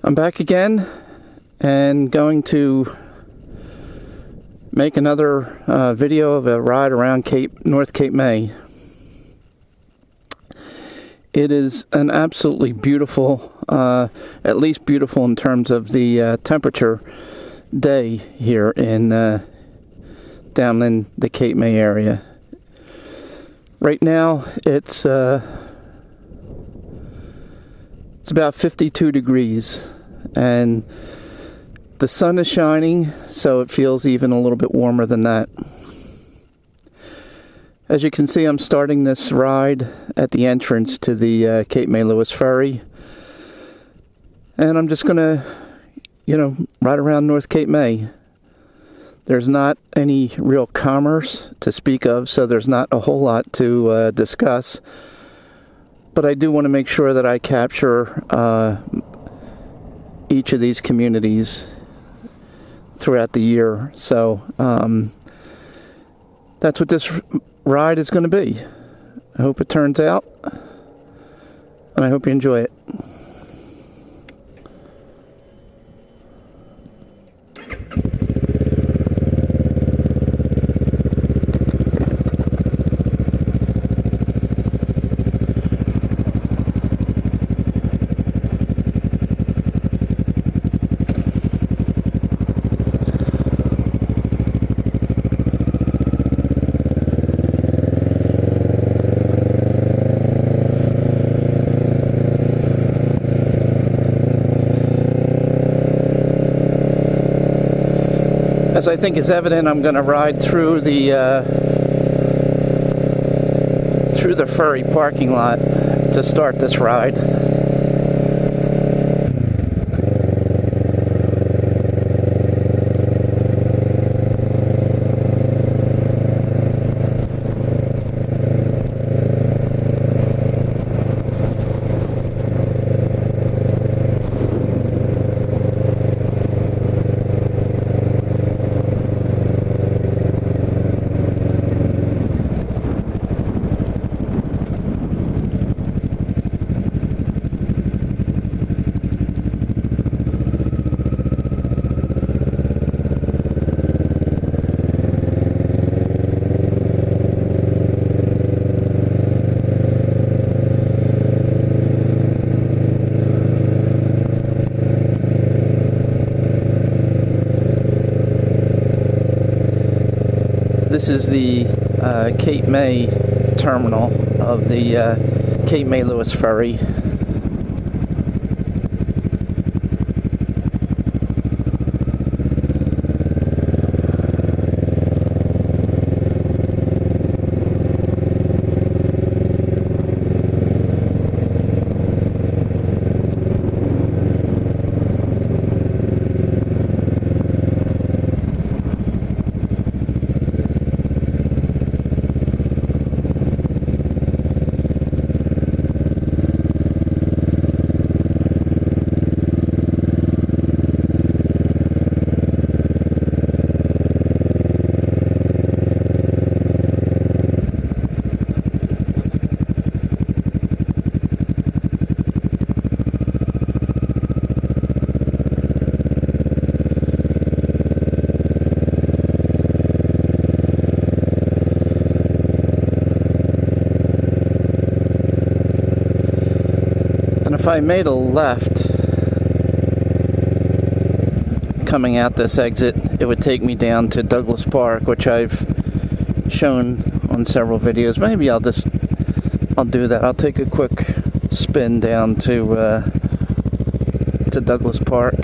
I'm back again and going to make another video of a ride around North Cape May. It is an absolutely beautiful, at least beautiful in terms of the temperature, day here in down in the Cape May area. Right now it's about 52 degrees and the sun is shining, so it feels even a little bit warmer than that. As you can see, I'm starting this ride at the entrance to the Cape May Lewis Ferry, and I'm just gonna, ride around North Cape May. There's not any real commerce to speak of, so there's not a whole lot to discuss. But I do want to make sure that I capture each of these communities throughout the year. So that's what this ride is going to be. I hope it turns out, and I hope you enjoy it. As I think is evident, I'm going to ride through the ferry parking lot to start this ride. This is the Cape May terminal of the Cape May Lewis Ferry. If I made a left coming out this exit, it would take me down to Douglas Park, which I've shown on several videos. Maybe I'll do that. I'll take a quick spin down to Douglas Park.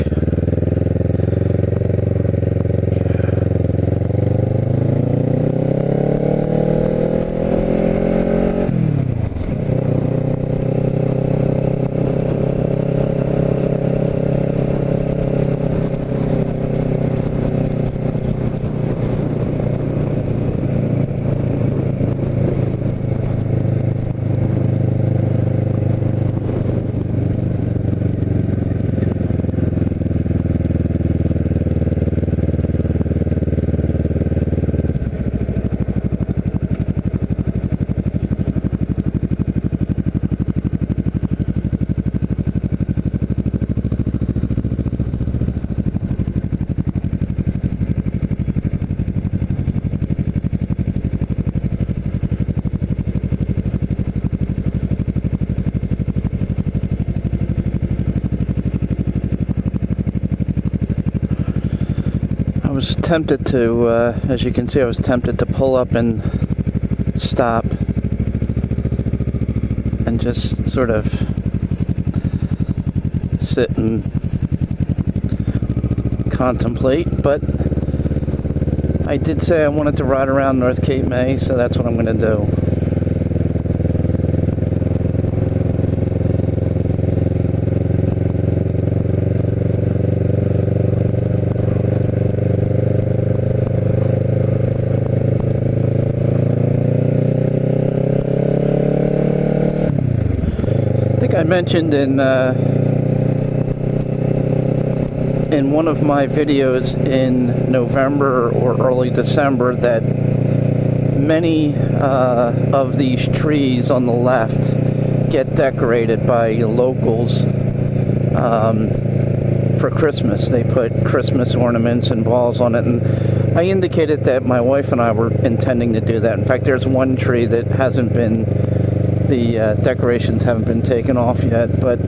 was tempted to, as you can see, I was tempted to pull up and stop and just sort of sit and contemplate, but I did say I wanted to ride around North Cape May, so that's what I'm going to do. I mentioned in one of my videos in November or early December that many of these trees on the left get decorated by locals for Christmas. They put Christmas ornaments and balls on it, and I indicated that my wife and I were intending to do that. In fact, there's one tree that hasn't been, the decorations haven't been taken off yet, but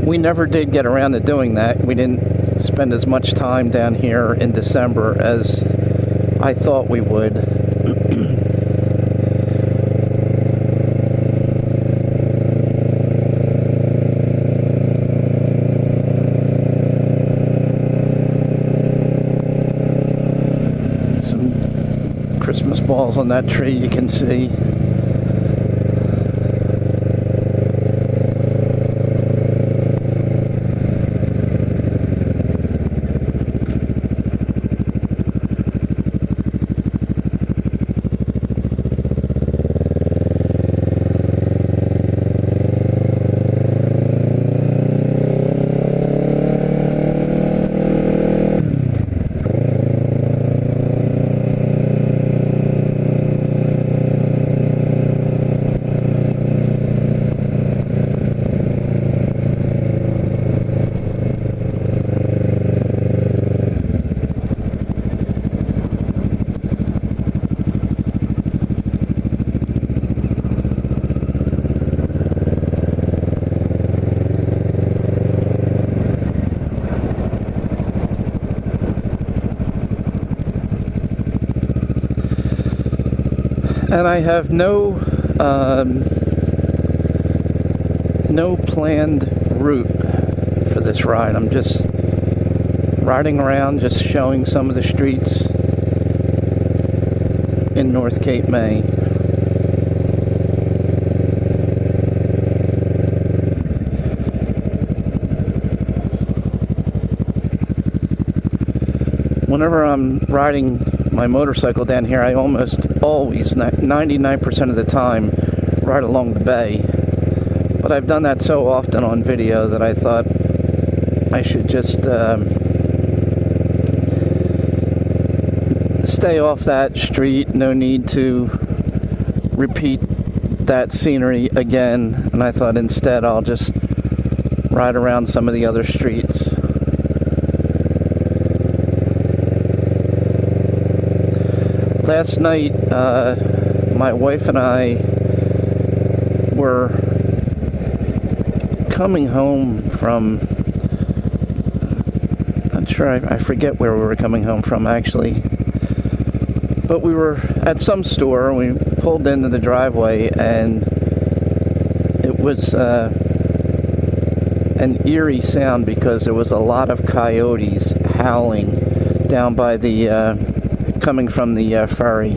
we never did get around to doing that. We didn't spend as much time down here in December as I thought we would. Some Christmas balls on that tree you can see. And I have no planned route for this ride. I'm just riding around, just showing some of the streets in North Cape May. Whenever I'm riding my motorcycle down here, I almost always, 99% of the time, ride along the bay. But I've done that so often on video that I thought I should just stay off that street. No need to repeat that scenery again. And I thought instead I'll just ride around some of the other streets. Last night, my wife and I were coming home from, not sure, I forget where we were coming home from actually, but we were at some store and we pulled into the driveway, and it was an eerie sound because there was a lot of coyotes howling down by the coming from the ferry.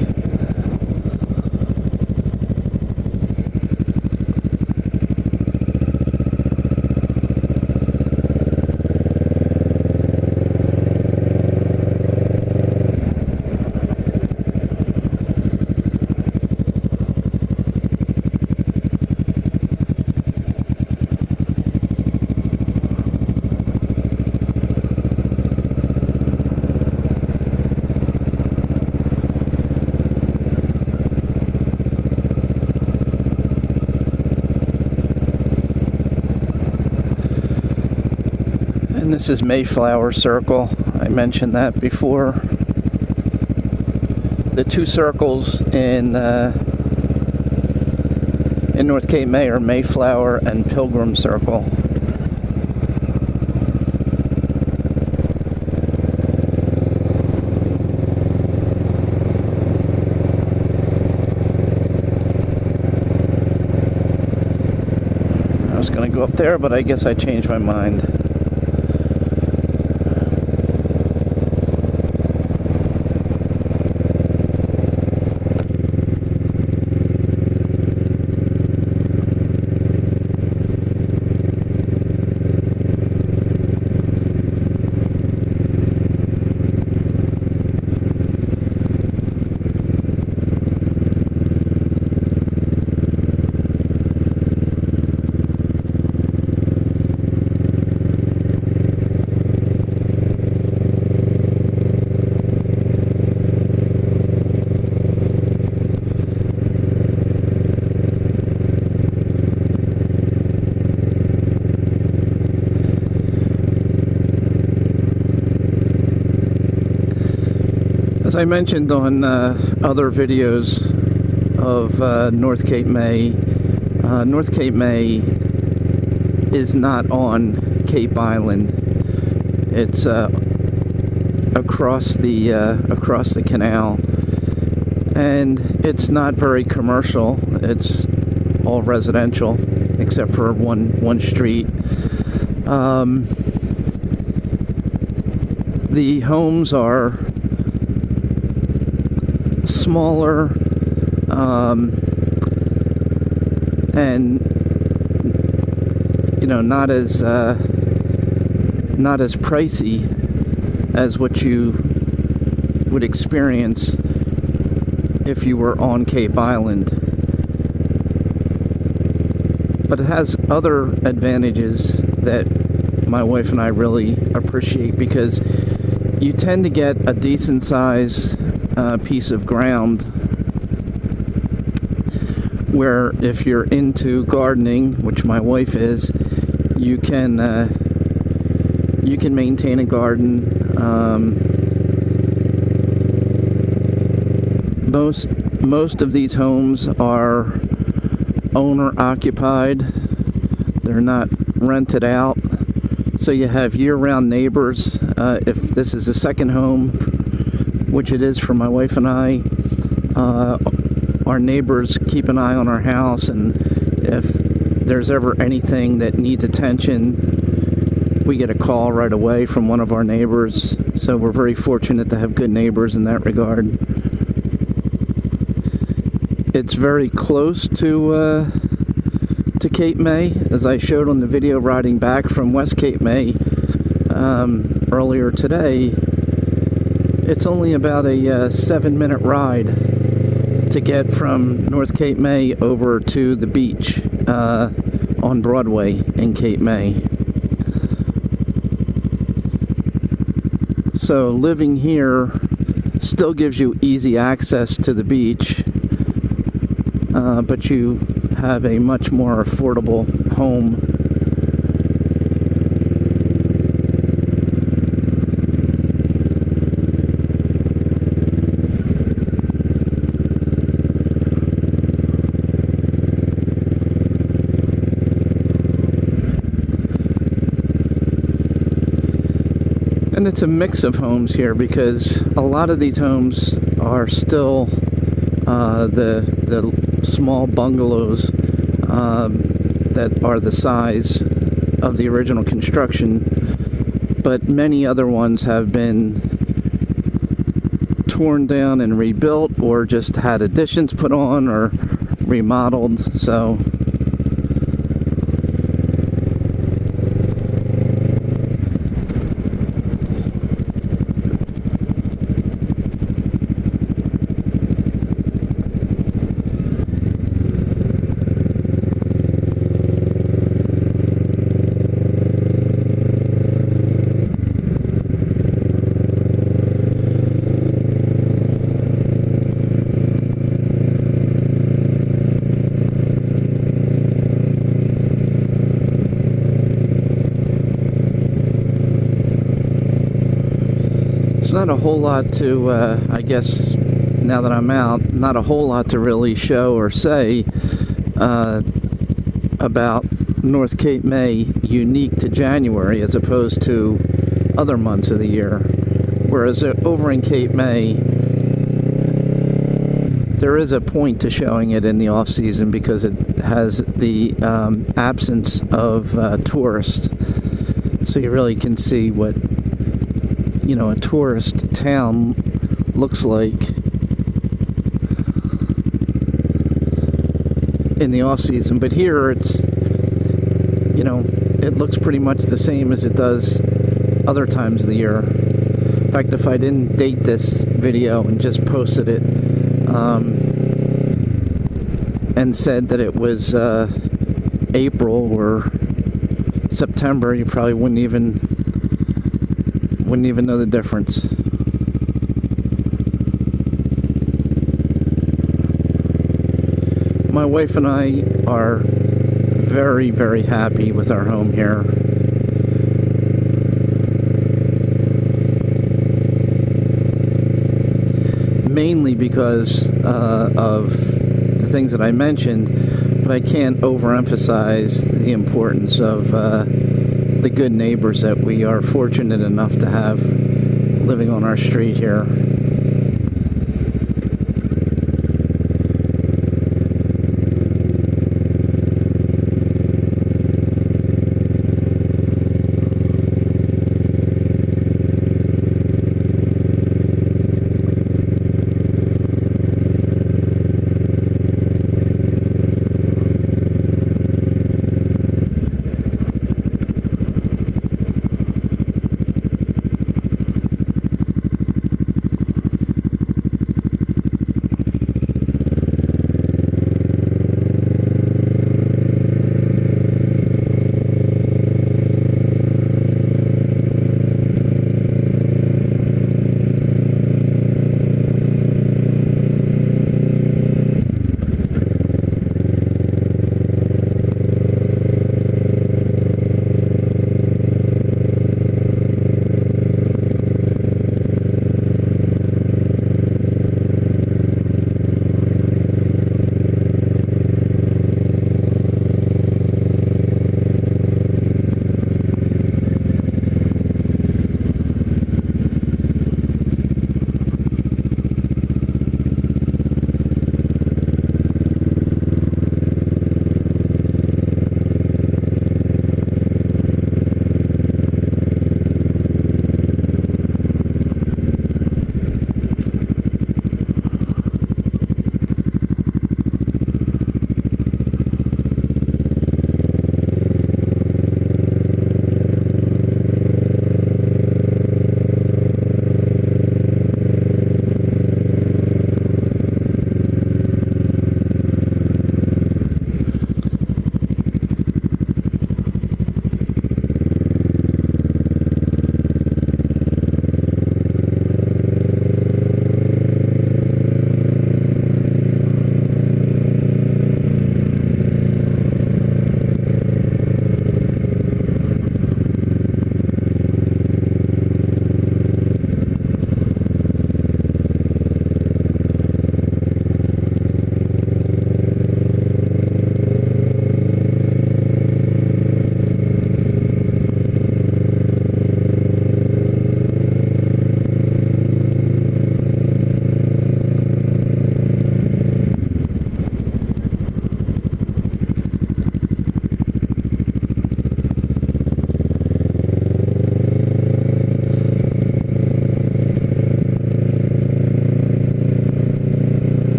And this is Mayflower Circle. I mentioned that before. The two circles in North Cape May are Mayflower and Pilgrim Circle. going to go up there, but I guess I changed my mind. As I mentioned on other videos of North Cape May, North Cape May is not on Cape Island. It's across the canal, and it's not very commercial. It's all residential, except for one street. The homes are smaller, and not as pricey as what you would experience if you were on Cape Island. But it has other advantages that my wife and I really appreciate, because you tend to get a decent size piece of ground where, if you're into gardening, which my wife is, you can maintain a garden. Most of these homes are owner occupied. They're not rented out, so you have year-round neighbors. If this is a second home, which it is for my wife and I, our neighbors keep an eye on our house, and if there's ever anything that needs attention, we get a call right away from one of our neighbors. So we're very fortunate to have good neighbors in that regard. It's very close to Cape May, as I showed on the video riding back from West Cape May earlier today. It's only about a 7-minute ride to get from North Cape May over to the beach on Broadway in Cape May. So living here still gives you easy access to the beach, but you have a much more affordable home. And it's a mix of homes here, because a lot of these homes are still the small bungalows that are the size of the original construction, but many other ones have been torn down and rebuilt, or just had additions put on or remodeled. So not a whole lot to, I guess, now that I'm out, not a whole lot to really show or say about North Cape May unique to January as opposed to other months of the year. Whereas over in Cape May, there is a point to showing it in the off season because it has the absence of tourists, so you really can see what a tourist town looks like in the off season. But here it's it looks pretty much the same as it does other times of the year. In fact, if I didn't date this video and just posted it and said that it was April or September, you probably wouldn't even know the difference. My wife and I are very, very happy with our home here. Mainly because of the things that I mentioned, but I can't overemphasize the importance of the good neighbors that we are fortunate enough to have living on our street here.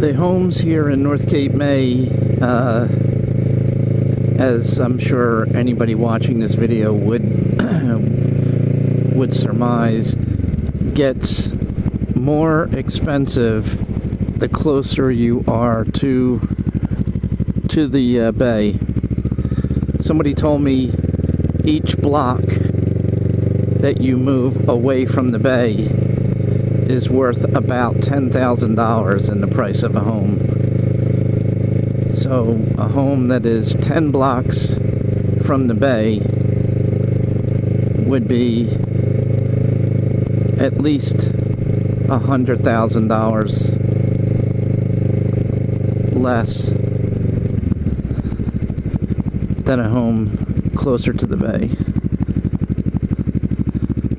The homes here in North Cape May, as I'm sure anybody watching this video would would surmise, gets more expensive the closer you are to the bay. Somebody told me each block that you move away from the bay is worth about $10,000 in the price of a home. So a home that is 10 blocks from the bay would be at least $100,000 less than a home closer to the bay.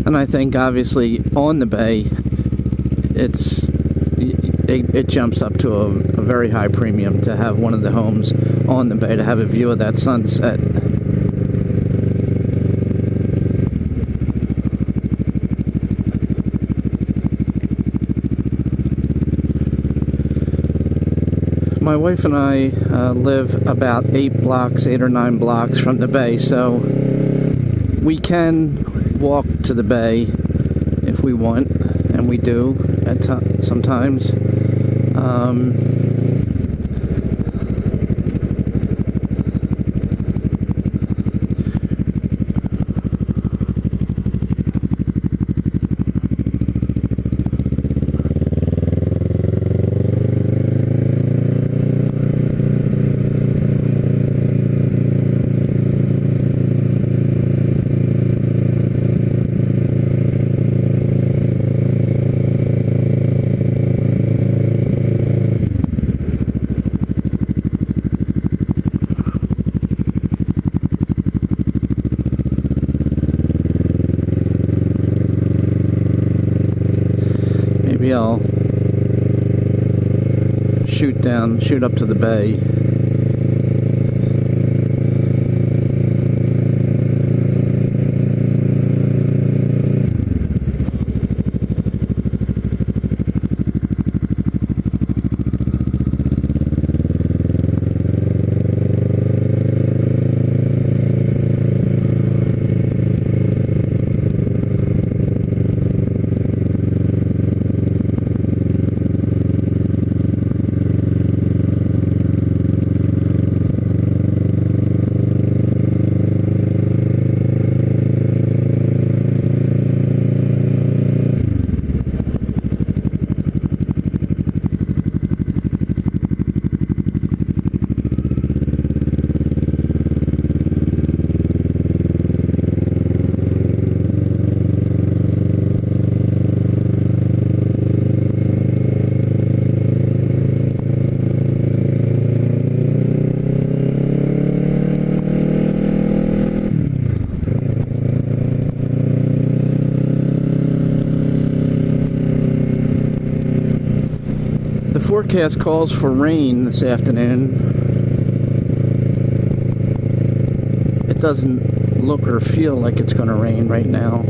And I think obviously on the bay, it jumps up to a very high premium to have one of the homes on the bay, to have a view of that sunset. My wife and I live about 8 or 9 blocks from the bay, so we can walk to the bay if we want, and we do at sometimes. Maybe I'll shoot up to the bay. The forecast calls for rain this afternoon. It doesn't look or feel like it's going to rain right now.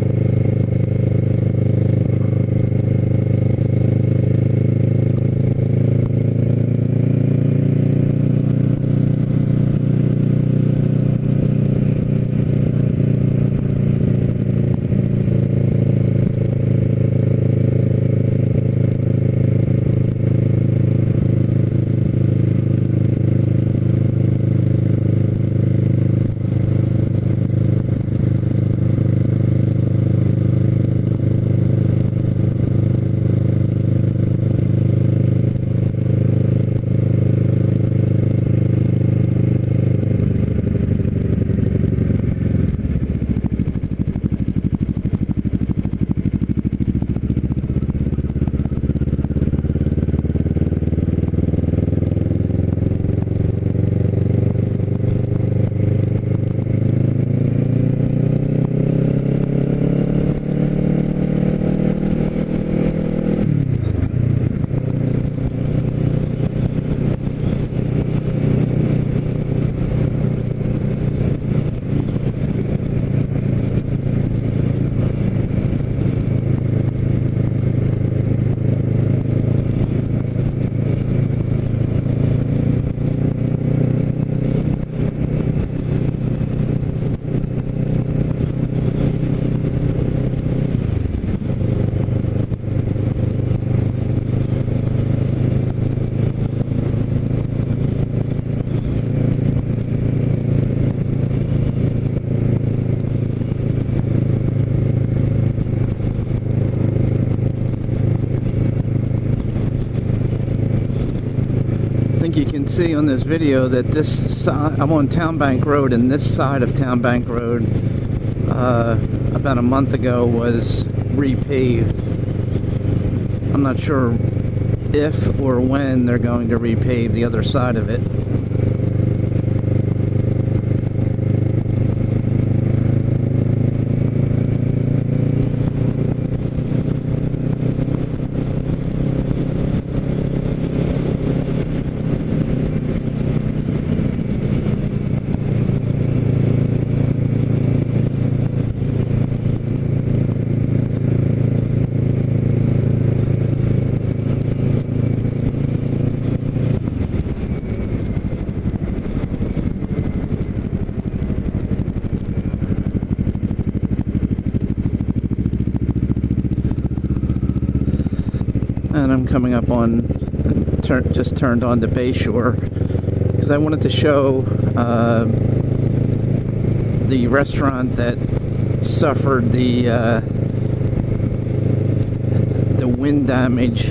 think you can see on this video that this side, I'm on Town Bank Road, and this side of Town Bank Road about a month ago was repaved. I'm not sure if or when they're going to repave the other side of it. And I'm coming up on, just turned on to Bayshore because I wanted to show the restaurant that suffered the wind damage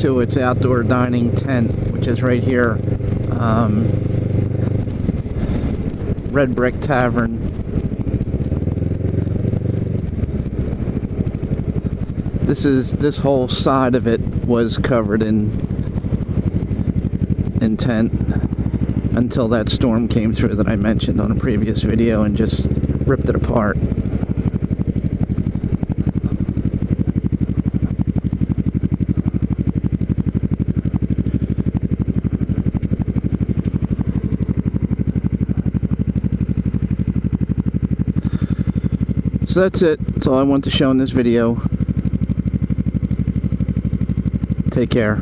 to its outdoor dining tent, which is right here, Red Brick Tavern. This whole side of it was covered in tent until that storm came through that I mentioned on a previous video and just ripped it apart. So that's it. That's all I want to show in this video. Take care.